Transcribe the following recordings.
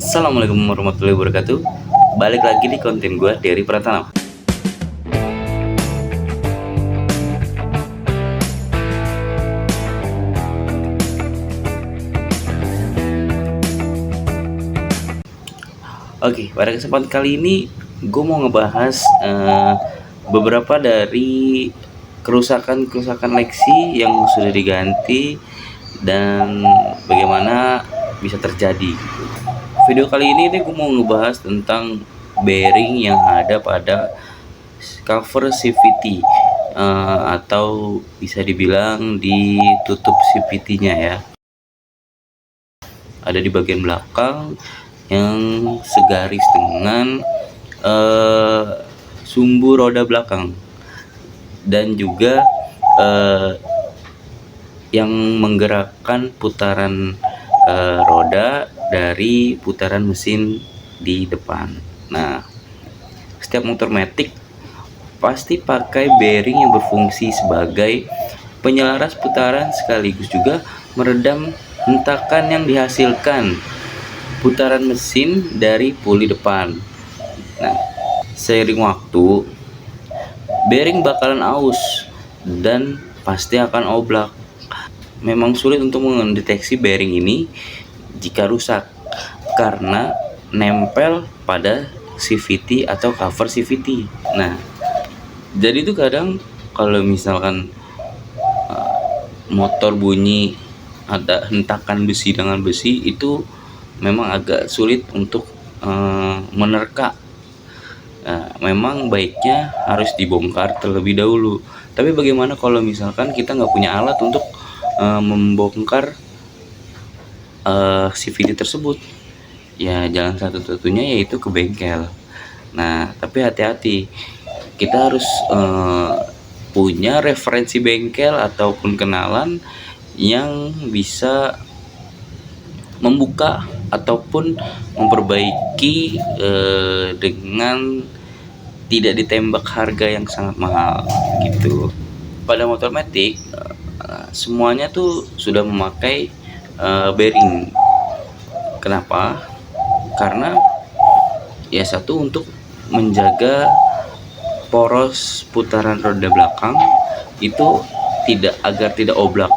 Assalamualaikum warahmatullahi wabarakatuh. Balik lagi di konten gue, Dery Pratama. Oke, pada kesempatan kali ini gue mau ngebahas beberapa dari kerusakan Lexi yang sudah diganti dan bagaimana bisa terjadi. Video kali ini gue mau ngebahas tentang bearing yang ada pada cover CVT atau bisa dibilang di tutup CVT-nya ya. Ada di bagian belakang yang segaris dengan sumbu roda belakang dan juga yang menggerakkan putaran roda dari putaran mesin di depan. Nah, setiap motor matic pasti pakai bearing yang berfungsi sebagai penyelaras putaran sekaligus juga meredam hentakan yang dihasilkan putaran mesin dari puli depan. Nah, seiring waktu bearing bakalan aus dan pasti akan oblak. Memang sulit untuk mendeteksi bearing ini jika rusak karena nempel pada CVT atau cover CVT. Nah, jadi itu kadang kalau misalkan motor bunyi ada hentakan besi dengan besi, itu memang agak sulit untuk menerka. Nah, memang baiknya harus dibongkar terlebih dahulu. Tapi bagaimana kalau misalkan kita nggak punya alat untuk membongkar CVT tersebut? Ya, jalan satu-satunya yaitu ke bengkel. Nah, tapi hati-hati, kita harus punya referensi bengkel ataupun kenalan yang bisa membuka ataupun memperbaiki dengan tidak ditembak harga yang sangat mahal gitu. Pada motor matic semuanya tuh sudah memakai bearing. Kenapa? Karena ya satu, untuk menjaga poros putaran roda belakang itu agar tidak oblak.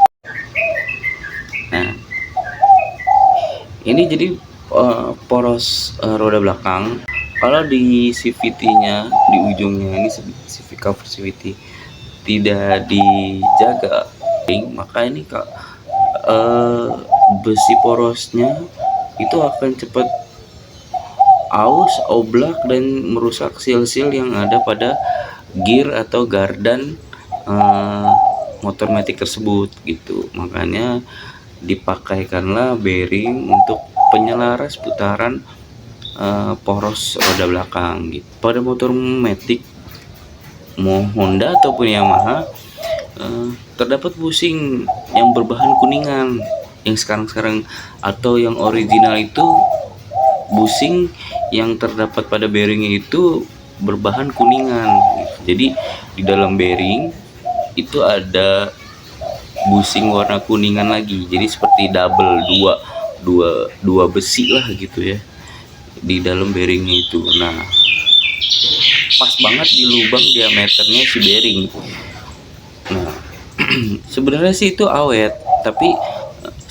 Nah, ini jadi poros roda belakang kalau di CVT-nya di ujungnya ini cover CVT tidak dijaga, maka ini besi porosnya itu akan cepat aus, oblak, dan merusak seal-seal yang ada pada gear atau gardan motor matic tersebut gitu. Makanya dipakaikanlah bearing untuk penyelaras putaran poros roda belakang gitu. Pada motor matic mau Honda ataupun Yamaha terdapat bushing yang berbahan kuningan. Yang sekarang atau yang original itu bushing yang terdapat pada bearingnya itu berbahan kuningan gitu. Jadi di dalam bearing itu ada bushing warna kuningan lagi, jadi seperti double, dua besi lah gitu ya di dalam bearingnya itu. Nah, pas banget di lubang diameternya si bearing. Nah, sebenarnya sih itu awet, tapi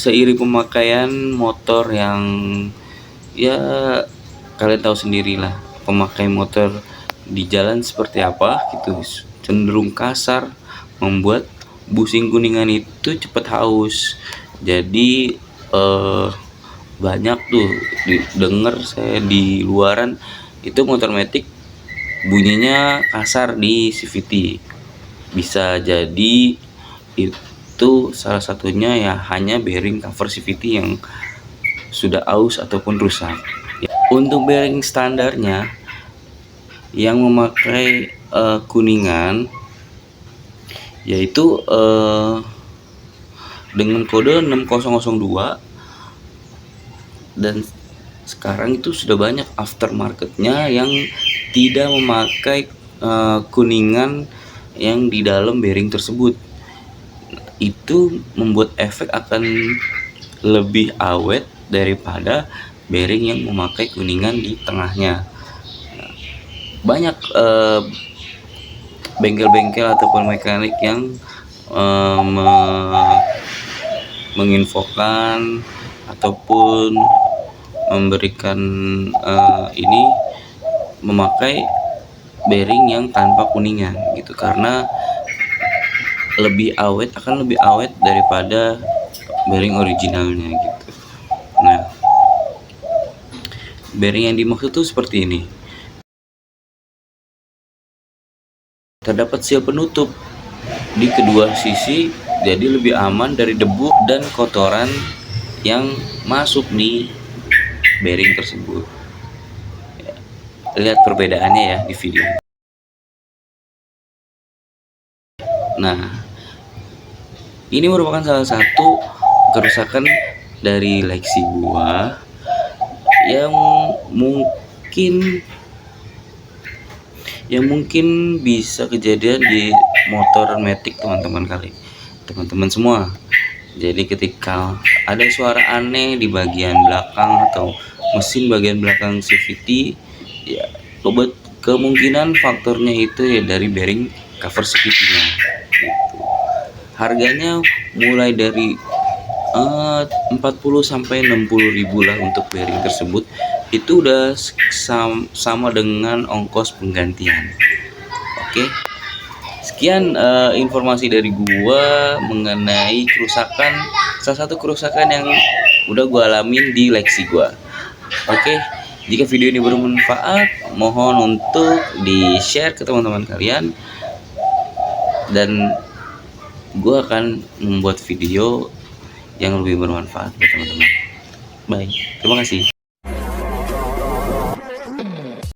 seiring pemakaian motor yang ya kalian tahu sendirilah, pemakai motor di jalan seperti apa gitu, cenderung kasar, membuat bushing kuningan itu cepat haus. Jadi banyak tuh denger saya di luaran itu motor matic bunyinya kasar di CVT. Bisa jadi itu salah satunya ya hanya bearing cover CVT yang sudah aus ataupun rusak. Untuk bearing standarnya yang memakai kuningan yaitu dengan kode 6002, dan sekarang itu sudah banyak aftermarketnya yang tidak memakai kuningan yang di dalam bearing tersebut. Itu membuat efek akan lebih awet daripada bearing yang memakai kuningan di tengahnya. Banyak bengkel-bengkel ataupun mekanik yang menginfokan ataupun memberikan ini memakai bearing yang tanpa kuningan gitu, karena akan lebih awet daripada bearing originalnya gitu. Nah, bearing yang dimaksud tuh seperti ini. Terdapat seal penutup di kedua sisi, jadi lebih aman dari debu dan kotoran yang masuk di bearing tersebut. Lihat perbedaannya ya di video. Nah, ini merupakan salah satu kerusakan dari Lexi gua yang mungkin bisa kejadian di motor Matic teman-teman semua. Jadi ketika ada suara aneh di bagian belakang atau mesin bagian belakang CVT, ya kemungkinan faktornya itu ya dari bearing cover CVT-nya gitu. Harganya mulai dari 40 sampai 60 ribu lah untuk bearing tersebut. Itu udah sama dengan ongkos penggantian. Oke, sekian informasi dari gua mengenai salah satu kerusakan yang udah gua alamin di Lexi gua. Oke, jika video ini bermanfaat, mohon untuk di-share ke teman-teman kalian, dan gua akan membuat video yang lebih bermanfaat buat teman-teman. Bye, terima kasih.